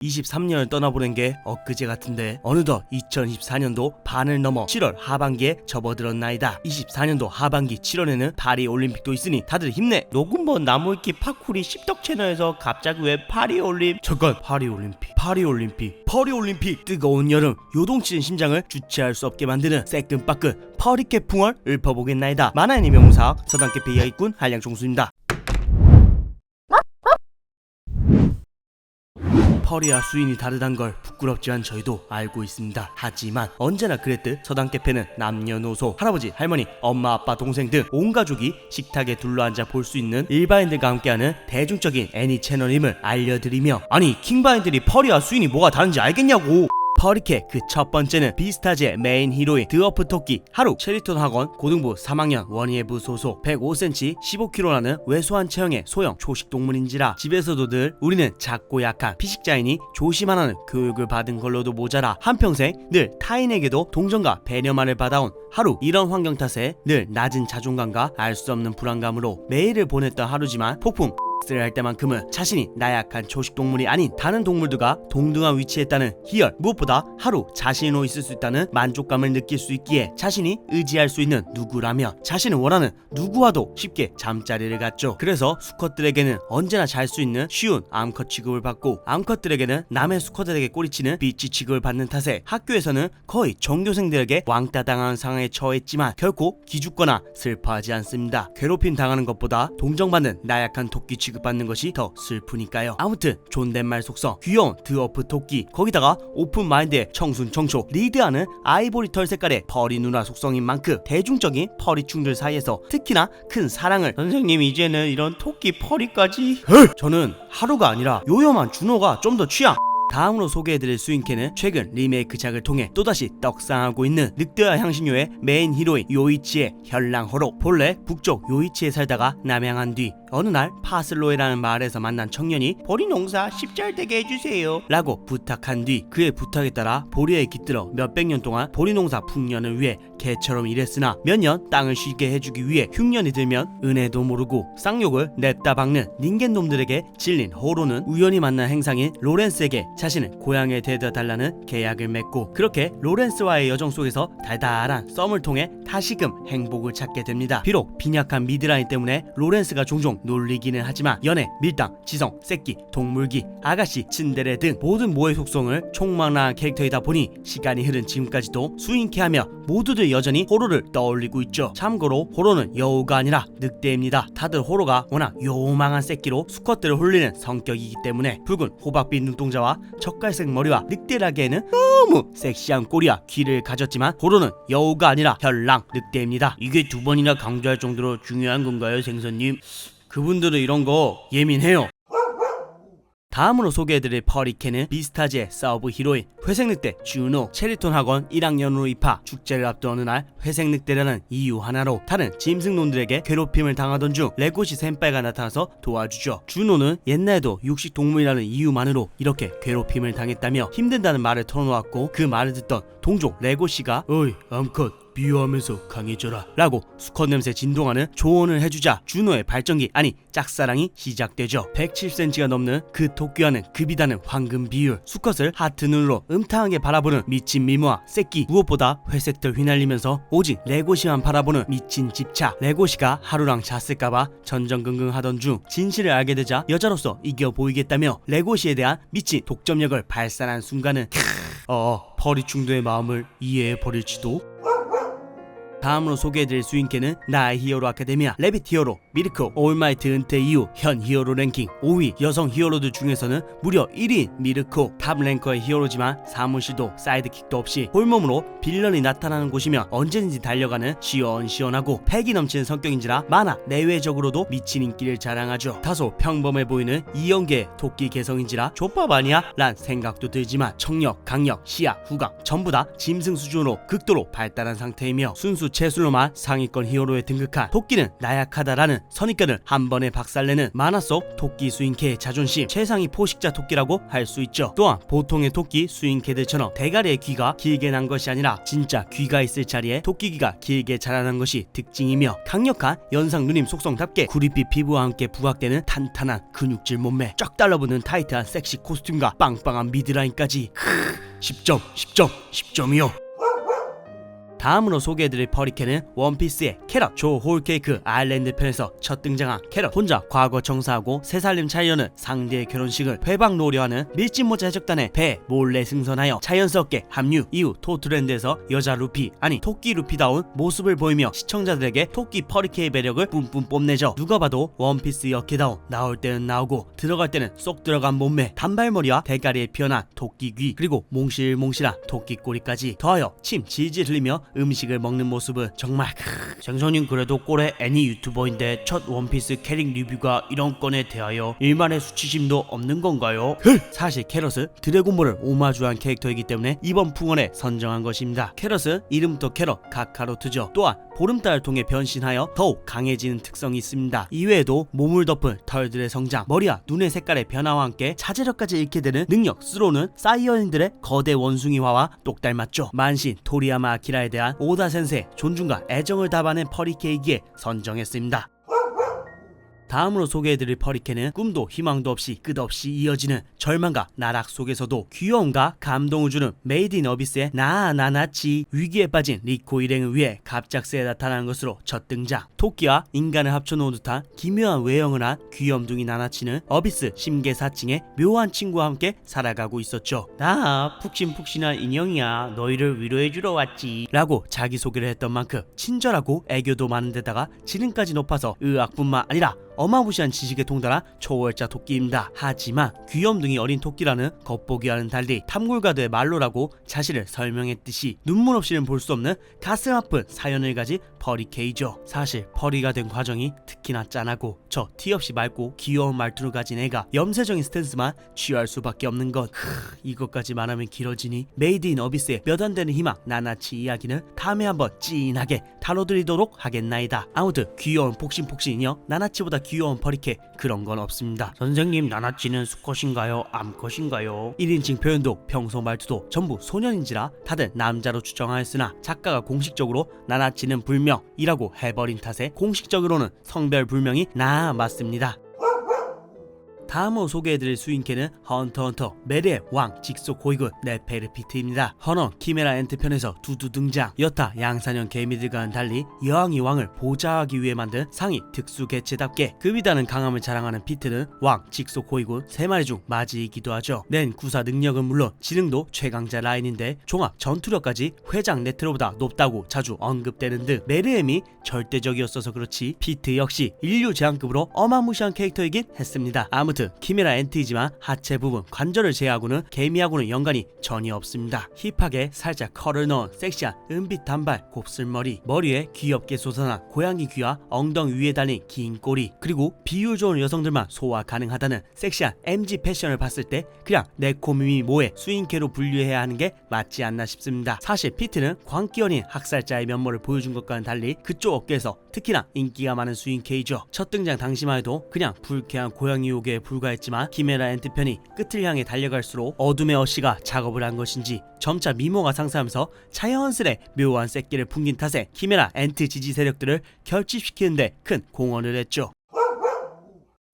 23년을 떠나보낸 게 엊그제 같은데 어느덧 2024년도 반을 넘어 7월 하반기에 접어들었나이다. 24년도 하반기 7월에는 파리 올림픽도 있으니 다들 힘내. 녹음본 나무위키 파쿠리 십덕 채널에서 갑자기 왜 파리 올림픽? 잠깐, 파리 올림픽 뜨거운 여름 요동치는 심장을 주체할 수 없게 만드는 새끈빠끈 퍼리케 풍월 읊어보겠나이다. 만화인의 명무사 서당캐페 이야기꾼 한량종수입니다. 펄이와 수인이 다르단 걸 부끄럽지만 저희도 알고 있습니다. 하지만 언제나 그랬듯 서당캐페는 남녀노소, 할아버지, 할머니, 엄마, 아빠, 동생 등 온 가족이 식탁에 둘러앉아 볼 수 있는 일반인들과 함께하는 대중적인 애니 채널임을 알려드리며, 아니 킹바인들이 펄이와 수인이 뭐가 다른지 알겠냐고. 퍼리케 그 첫 번째는 비스타즈의 메인 히로인 드워프 토끼 하루. 체리톤 학원 고등부 3학년 원예부 소속, 105cm 15kg라는 왜소한 체형의 소형 초식동물인지라 집에서도 늘 우리는 작고 약한 피식자이니 조심하라는 교육을 받은 걸로도 모자라 한평생 늘 타인에게도 동정과 배려만을 받아온 하루. 이런 환경 탓에 늘 낮은 자존감과 알 수 없는 불안감으로 매일을 보냈던 하루지만 폭풍 를 할 때만큼은 자신이 나약한 초식동물이 아닌 다른 동물들과 동등한 위치에 있다는 희열, 무엇보다 하루 자신으로 있을 수 있다는 만족감을 느낄 수 있기에 자신이 의지할 수 있는 누구라며 자신을 원하는 누구와도 쉽게 잠자리를 갖죠. 그래서 수컷들에게는 언제나 잘 수 있는 쉬운 암컷 취급을 받고, 암컷들에게는 남의 수컷들에게 꼬리치는 비치 취급을 받는 탓에 학교에서는 거의 전교생들에게 왕따 당하는 상황에 처했지만 결코 기죽거나 슬퍼하지 않습니다. 괴롭힘 당하는 것보다 동정받는 나약한 토끼 취급받는 것이 더 슬프니까요. 아무튼 존댓말 속성 귀여운 드워프 토끼, 거기다가 오픈 마인드의 청순 청초 리드하는 아이보리 털 색깔의 펄이 누나 속성인 만큼 대중적인 펄이충들 사이에서 특히나 큰 사랑을. 선생님, 이제는 이런 토끼 펄이까지? 저는 하루가 아니라 요염한 준호가 좀 더 취향. 다음으로 소개해드릴 수인캐는 최근 리메이크작을 통해 또다시 떡상하고 있는 늑대와 향신료의 메인 히로인 요이치의 현랑호로. 본래 북쪽 요이치에 살다가 남양한 뒤 어느 날 파슬로에라는 마을에서 만난 청년이 보리 농사 10잘 되게 해주세요 라고 부탁한 뒤 그의 부탁에 따라 보리에 깃들어 몇백 년 동안 보리 농사 풍년을 위해 개처럼 일했으나 몇 년 땅을 쉬게 해주기 위해 흉년이 들면 은혜도 모르고 쌍욕을 냅다 박는 닌겐놈들에게 질린 호로는 우연히 만난 행상인 로렌스에게 자신을 고향에 데려다 달라는 계약을 맺고, 그렇게 로렌스와의 여정 속에서 달달한 썸을 통해 다시금 행복을 찾게 됩니다. 비록 빈약한 미드라인 때문에 로렌스가 종종 놀리기는 하지만 연애, 밀당, 지성, 새끼, 동물기, 아가씨, 츤데레 등 모든 모의 속성을 총망라한 캐릭터이다 보니 시간이 흐른 지금까지도 수인캐하며 모두들 여전히 호로를 떠올리고 있죠. 참고로 호로는 여우가 아니라 늑대입니다. 다들 호로가 워낙 요망한 새끼로 수컷들을 홀리는 성격이기 때문에 붉은 호박빛 눈동자와 젓갈색 머리와 늑대라기에는 너무 섹시한 꼬리와 귀를 가졌지만 호로는 여우가 아니라 현랑 늑대입니다. 이게 두 번이나 강조할 정도로 중요한 건가요, 생선님? 그분들은 이런 거 예민해요. 다음으로 소개해드릴 퍼리케는 비스타즈의 서브 히로인 회색늑대 준호. 체리톤 학원 1학년으로 입학. 축제를 앞둔 어느 날 회색늑대라는 이유 하나로 다른 짐승놈들에게 괴롭힘을 당하던 중 레고시 센파이가 나타나서 도와주죠. 준호는 옛날에도 육식동물이라는 이유만으로 이렇게 괴롭힘을 당했다며 힘든다는 말을 털어놓았고, 그 말을 듣던 동족 레고시가 어이 암컷 비유하면서 강해져라 라고 수컷 냄새 진동하는 조언을 해주자 준호의 발전기, 아니 짝사랑이 시작되죠. 170cm가 넘는 그 토끼와는 급이 다른 황금 비율, 수컷을 하트 눈으로 음탕하게 바라보는 미친 미모와 새끼, 무엇보다 회색들 휘날리면서 오직 레고시만 바라보는 미친 집착. 레고시가 하루랑 잤을까봐 전전긍긍하던 중 진실을 알게 되자 여자로서 이겨 보이겠다며 레고시에 대한 미친 독점력을 발산한 순간은 퍼리충도의 마음을 이해해 버릴지도. 다음으로 소개해드릴 수인캐는 나의 히어로 아카데미아 레빗 히어로 미르코. 올마이트 은퇴 이후 현 히어로 랭킹 5위 여성 히어로들 중에서는 무려 1위인 미르코. 탑 랭커의 히어로지만 사무실도 사이드킥도 없이 홀몸으로 빌런이 나타나는 곳이면 언제든지 달려가는 시원시원하고 패기 넘치는 성격인지라 만화 내외적으로도 미친 인기를 자랑하죠. 다소 평범해 보이는 이연계의 토끼 개성인지라 족밥 아니야? 란 생각도 들지만 청력, 강력, 시야, 후각 전부 다 짐승 수준으로 극도로 발달한 상태이며 순수 체술로만 상위권 히어로에 등극한 토끼는 나약하다라는 선입견을 한 번에 박살내는 만화 속 토끼 수인캐의 자존심, 최상위 포식자 토끼라고 할 수 있죠. 또한 보통의 토끼 수인캐들처럼 대가리의 귀가 길게 난 것이 아니라 진짜 귀가 있을 자리에 토끼귀가 길게 자라난 것이 특징이며 강력한 연상 누님 속성답게 구릿빛 피부와 함께 부각되는 탄탄한 근육질 몸매, 쫙 달라붙는 타이트한 섹시 코스튬과 빵빵한 미드라인까지 10점 10점 10점이요. 다음으로 소개해드릴 퍼리캔은 원피스의 캐럿. 조 홀케이크 아일랜드 편에서 첫 등장한 캐럿. 혼자 과거 정사하고 3살림 차이어는 상대의 결혼식을 회방노려 하는 밀짚모자 해적단의 배에 몰래 승선하여 자연스럽게 합류. 이후 토트랜드에서 여자 루피, 아니 토끼 루피다운 모습을 보이며 시청자들에게 토끼 퍼리케의 매력을 뿜뿜 뽐내죠. 누가 봐도 원피스 역해다운, 나올 때는 나오고 들어갈 때는 쏙 들어간 몸매, 단발머리와 대가리에 피어난 토끼 귀, 그리고 몽실몽실한 토끼 꼬리까지 더하여 침 질질 흘리며 음식을 먹는 모습은 정말 생선님 그래도 꼴의 애니 유튜버인데 첫 원피스 캐릭 리뷰가 이런 건에 대하여 일말의 수치심도 없는 건가요? 사실 캐럿은 드래곤볼을 오마주한 캐릭터이기 때문에 이번 풍원에 선정한 것입니다. 캐럿은 이름부터 캐럿, 카카로트죠. 또한 보름달을 통해 변신하여 더욱 강해지는 특성이 있습니다. 이외에도 몸을 덮은 털들의 성장, 머리와 눈의 색깔의 변화와 함께 자제력까지 잃게 되는 능력 스로는 사이어인들의 거대 원숭이화와 똑 닮았죠. 만신 토리야마 아키라에 대한 오다 센세의 존중과 애정을 담아낸 퍼리케이기에 선정했습니다. 다음으로 소개해드릴 퍼리캔은 꿈도 희망도 없이 끝없이 이어지는 절망과 나락 속에서도 귀여움과 감동을 주는 메이드 인 어비스의 나나나치. 위기에 빠진 리코 일행을 위해 갑작스레 나타나는 것으로 첫 등장. 토끼와 인간을 합쳐놓은 듯한 기묘한 외형을 한 귀염둥이 나나치는 어비스 심계사층의 묘한 친구와 함께 살아가고 있었죠. 나 푹신푹신한 인형이야, 너희를 위로해주러 왔지 라고 자기소개를 했던 만큼 친절하고 애교도 많은 데다가 지능까지 높아서 의학뿐만 아니라 어마무시한 지식에 통달한 초월자 토끼입니다. 하지만 귀염둥이 어린 토끼라는 겉보기와는 달리 탐굴가드의 말로라고 자신을 설명했듯이 눈물 없이는 볼 수 없는 가슴 아픈 사연을 가진 퍼리케이죠. 사실 퍼리가 된 과정이 특히나 짠하고 저 티 없이 맑고 귀여운 말투를 가진 애가 염세적인 스탠스만 취할 수밖에 없는 것. 이것까지 말하면 길어지니 메이드 인 어비스의 몇 안 되는 희망 나나치 이야기는 다음에 한번 찐하게 다뤄드리도록 하겠나이다. 아무튼 귀여운 폭신폭신 인형 나나치보다 귀여운 퍼리케 그런 건 없습니다. 선생님 나나치는 수컷인가요? 암컷인가요? 1인칭 표현도 평소 말투도 전부 소년인지라 다들 남자로 추정하였으나 작가가 공식적으로 나나치는 불명이라고 해버린 탓에 공식적으로는 성별 불명이 맞습니다. 다음으로 소개해드릴 수인캐는 헌터 메르의 왕 직속 고위군 네페르피트입니다. 헌어 키메라 엔트 편에서 두두 등장. 여타 양산형 개미들과는 달리 여왕이 왕을 보좌하기 위해 만든 상위 특수 개체답게 급이다는 강함을 자랑하는 피트는 왕 직속 고위군 3마리 중 맞이이기도 하죠. 낸 구사 능력은 물론 지능도 최강자 라인인데 종합 전투력까지 회장 네트로보다 높다고 자주 언급되는 등 메르엠이 절대적이었어서 그렇지 피트 역시 인류 제한급으로 어마무시한 캐릭터이긴 했습니다. 아무튼 키메라 엔트이지만 하체 부분 관절을 제외하고는 개미하고는 연관이 전혀 없습니다. 힙하게 살짝 컬을 넣은 섹시한 은빛 단발 곱슬머리, 머리에 귀엽게 솟아난 고양이 귀와 엉덩이 위에 달린 긴 꼬리, 그리고 비율 좋은 여성들만 소화 가능하다는 섹시한 MG 패션을 봤을 때 그냥 네코미미 모의 수인캐로 분류해야 하는 게 맞지 않나 싶습니다. 사실 피트는 광기 어린 학살자의 면모를 보여준 것과는 달리 그쪽 업계에서 특히나 인기가 많은 수인캐이죠. 첫 등장 당시만 해도 그냥 불쾌한 고양이 요괴에 불과했지만 키메라 엔트 편이 끝을 향해 달려갈수록 어둠의 어씨가 작업을 한 것인지 점차 미모가 상승하면서 자연스레 묘한 새끼를 풍긴 탓에 키메라 엔트 지지 세력들을 결집시키는데 큰 공헌을 했죠.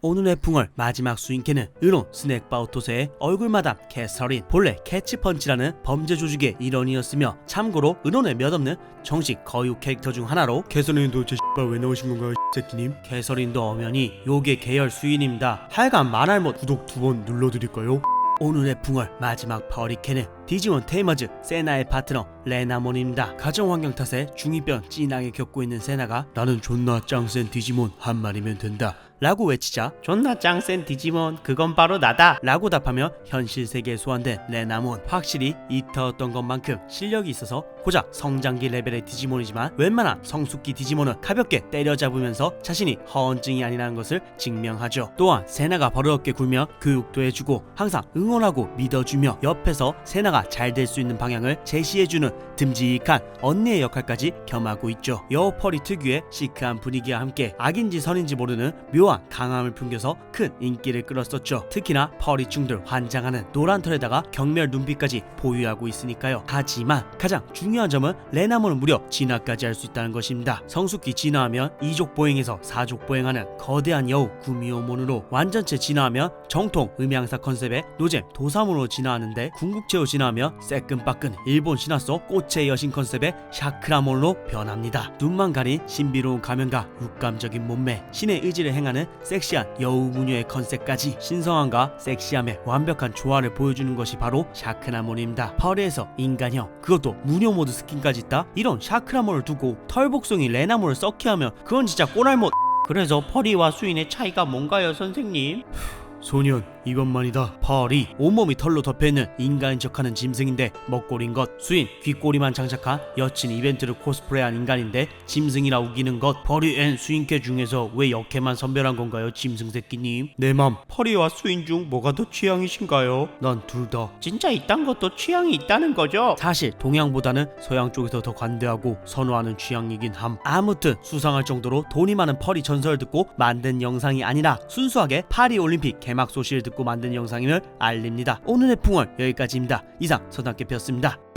오늘의 풍월 마지막 수인캐는 으론 스낵바우토스의 얼굴마담 캐서린. 본래 캐치펀치라는 범죄 조직의 일원이었으며 참고로 으론의 몇 없는 정식 거유 캐릭터 중 하나로 캐서린 도대체 왜 나오신 건가요 새끼님? 캐서린도 엄연히 요괴 계열 수인입니다. 하여간 말할 못 구독 2번 눌러드릴까요? 오늘의 풍월 마지막 퍼리캔은 디지몬 테이머즈 세나의 파트너 레나몬입니다. 가정환경 탓에 중2병 찐하게 겪고 있는 세나가 나는 존나 짱센 디지몬 한 마리면 된다 라고 외치자 존나 짱센 디지몬 그건 바로 나다 라고 답하며 현실 세계에 소환된 레나몬. 확실히 이타였던 것만큼 실력이 있어서 고작 성장기 레벨의 디지몬이지만 웬만한 성숙기 디지몬은 가볍게 때려잡으면서 자신이 허언증이 아니라는 것을 증명하죠. 또한 세나가 버릇없게 굴며 교육도 해주고 항상 응원하고 믿어주며 옆에서 세나가 잘 될 수 있는 방향을 제시해주는 듬직한 언니의 역할까지 겸하고 있죠. 여우 펄이 특유의 시크한 분위기와 함께 악인지 선인지 모르는 묘한 강함을 풍겨서 큰 인기를 끌었었죠. 특히나 펄이 충들 환장하는 노란 털에다가 경멸 눈빛까지 보유하고 있으니까요. 하지만 가장 중요한 점은 레나몬은 무려 진화까지 할 수 있다는 것입니다. 성숙기 진화하면 2족 보행에서 4족 보행하는 거대한 여우 구미호몬으로, 완전체 진화하면 정통 음향사 컨셉의 노잼 도사몬으로 진화하는데, 궁극체로 진화하면 새끈빠끈 일본 신화 속 꽃의 여신 컨셉의 샤크라몬으로 변합니다. 눈만 가린 신비로운 가면과 육감적인 몸매, 신의 의지를 행하는 섹시한 여우 무녀의 컨셉까지 신성함과 섹시함의 완벽한 조화를 보여주는 것이 바로 샤크라몬입니다. 펄에서 인간형, 그것도 무녀 모드 스킨까지 있다? 이런 샤크라몬을 두고 털복숭이 레나몬을 썩게 하면 그건 진짜 꼬날못. 그래서 펄이와 수인의 차이가 뭔가요, 선생님? 소년, 이것만이다. 펄이 온몸이 털로 덮여있는 인간인 척하는 짐승인데 먹골인 것, 수인 귓꼬리만 장착한 여친 이벤트를 코스프레한 인간인데 짐승이라 우기는 것. 펄이 앤 수인께 중에서 왜 역해만 선별한 건가요, 짐승 새끼님? 내 맘, 펄이와 수인 중 뭐가 더 취향이신가요? 난 둘 다. 진짜 이딴 것도 취향이 있다는 거죠? 사실 동양보다는 서양 쪽에서 더 관대하고 선호하는 취향이긴 함. 아무튼 수상할 정도로 돈이 많은 펄이 전설을 듣고 만든 영상이 아니라 순수하게 파리올림픽 개막 소식을 듣고 만든 영상임을 알립니다. 오늘의 풍월 여기까지입니다. 이상 서당캐피였습니다.